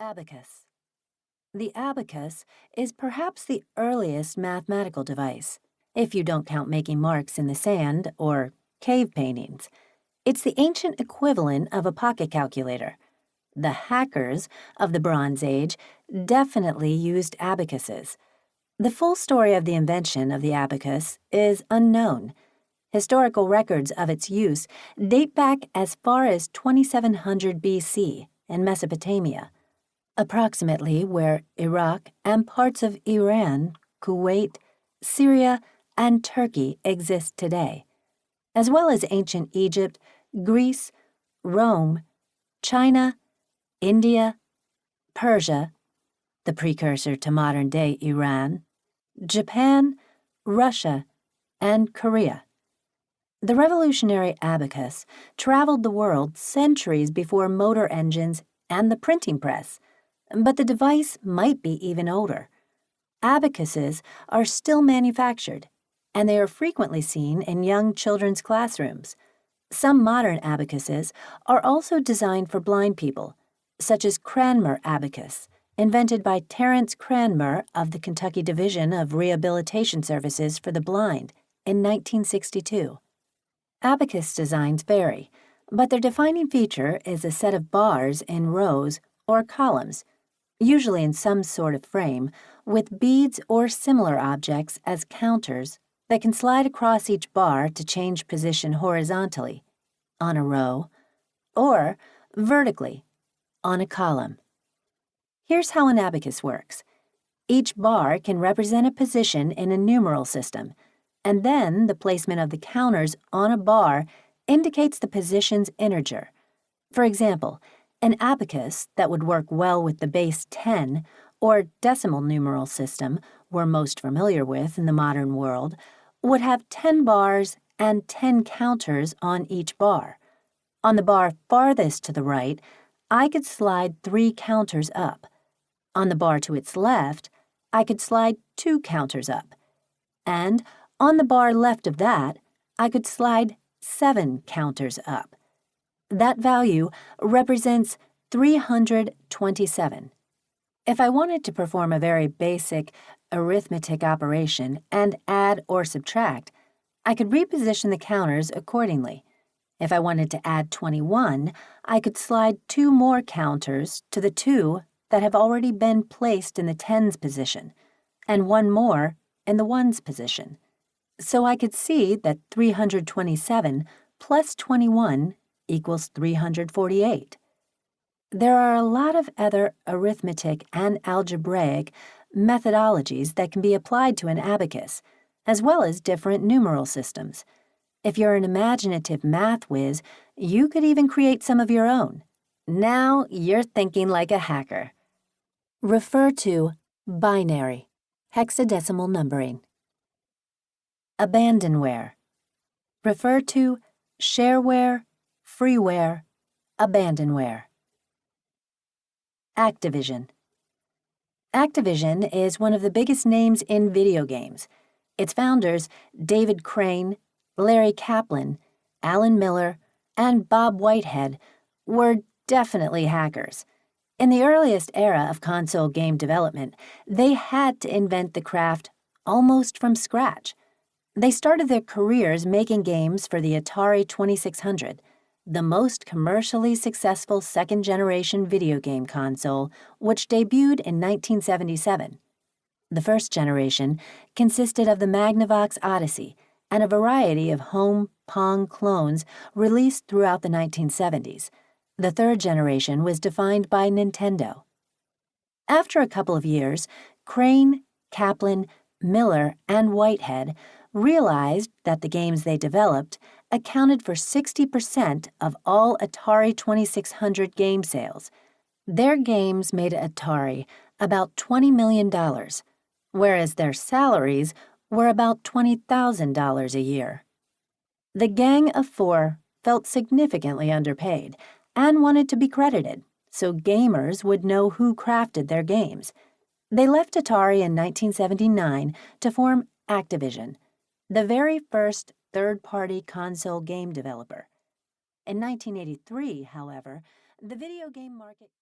Abacus. The abacus is perhaps the earliest mathematical device, if you don't count making marks in the sand or cave paintings. It's the ancient equivalent of a pocket calculator. The hackers of the Bronze Age definitely used abacuses. The full story of the invention of the abacus is unknown. Historical records of its use date back as far as 2700 BC in Mesopotamia, approximately where Iraq and parts of Iran, Kuwait, Syria, and Turkey exist today, as well as ancient Egypt, Greece, Rome, China, India, Persia, the precursor to modern-day Iran, Japan, Russia, and Korea. The revolutionary abacus traveled the world centuries before motor engines and the printing press, but the device might be even older. Abacuses are still manufactured, and they are frequently seen in young children's classrooms. Some modern abacuses are also designed for blind people, such as Cranmer abacus, invented by Terence Cranmer of the Kentucky Division of Rehabilitation Services for the Blind in 1962. Abacus designs vary, but their defining feature is a set of bars in rows or columns, usually in some sort of frame, with beads or similar objects as counters that can slide across each bar to change position horizontally, on a row, or vertically, on a column. Here's how an abacus works. Each bar can represent a position in a numeral system, and then the placement of the counters on a bar indicates the position's integer. For example, an abacus that would work well with the base 10, or decimal numeral system we're most familiar with in the modern world, would have 10 bars and 10 counters on each bar. On the bar farthest to the right, I could slide 3 counters up. On the bar to its left, I could slide 2 counters up. And on the bar left of that, I could slide 7 counters up. That value represents 327. If I wanted to perform a very basic arithmetic operation and add or subtract, I could reposition the counters accordingly. If I wanted to add 21, I could slide 2 more counters to the 2 that have already been placed in the tens position, and 1 more in the ones position. So I could see that 327 plus 21 equals 348. There are a lot of other arithmetic and algebraic methodologies that can be applied to an abacus, as well as different numeral systems. If you're an imaginative math whiz, you could even create some of your own. Now you're thinking like a hacker. Refer to binary, hexadecimal numbering. Abandonware. Refer to shareware, freeware, abandonware. Activision. Activision is one of the biggest names in video games. Its founders, David Crane, Larry Kaplan, Alan Miller, and Bob Whitehead, were definitely hackers. In the earliest era of console game development, they had to invent the craft almost from scratch. They started their careers making games for the Atari 2600, the most commercially successful second-generation video game console, which debuted in 1977. The first generation consisted of the Magnavox Odyssey and a variety of home Pong clones released throughout the 1970s. The third generation was defined by Nintendo. After a couple of years, Crane, Kaplan, Miller, and Whitehead realized that the games they developed accounted for 60% of all Atari 2600 game sales. Their games made Atari about $20 million, whereas their salaries were about $20,000 a year. The Gang of Four felt significantly underpaid and wanted to be credited, so gamers would know who crafted their games. They left Atari in 1979 to form Activision, the very first third-party console game developer. In 1983, however, the video game market